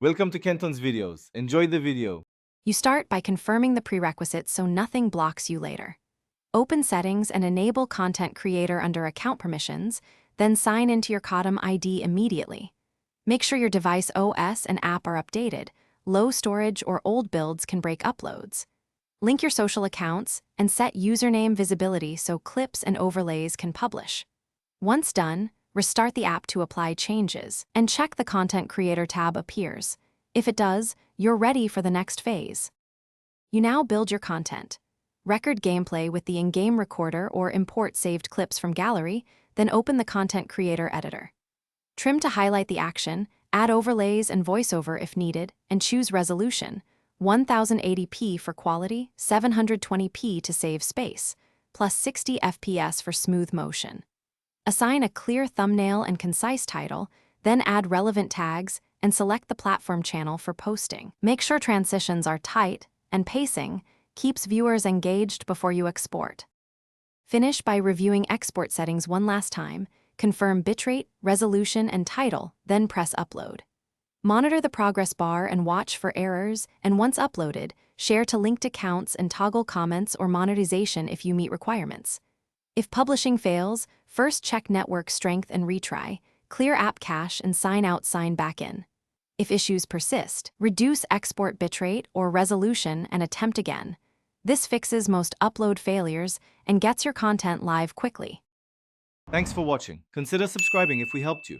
Welcome to Kenton's videos. Enjoy the video. You start by confirming the prerequisites so nothing blocks you later. Open Settings and enable Content Creator under Account Permissions, then sign into your Codm ID immediately. Make sure your device OS and app are updated. Low storage or old builds can break uploads. Link your social accounts and set username visibility so clips and overlays can publish. Once done, restart the app to apply changes and check the Content Creator tab appears. If it does, you're ready for the next phase. You now build your content. Record gameplay with the in-game recorder or import saved clips from gallery, then open the Content Creator editor. Trim to highlight the action, add overlays and voiceover if needed, and choose resolution, 1080p for quality, 720p to save space, plus 60 FPS for smooth motion. Assign a clear thumbnail and concise title, then add relevant tags, and select the platform channel for posting. Make sure transitions are tight, and pacing keeps viewers engaged before you export. Finish by reviewing export settings one last time, confirm bitrate, resolution, and title, then press upload. Monitor the progress bar and watch for errors, and once uploaded, share to linked accounts and toggle comments or monetization if you meet requirements. If publishing fails, first check network strength and retry, clear app cache and sign out, sign back in. If issues persist, reduce export bitrate or resolution and attempt again. This fixes most upload failures and gets your content live quickly. Thanks for watching. Consider subscribing if we helped you.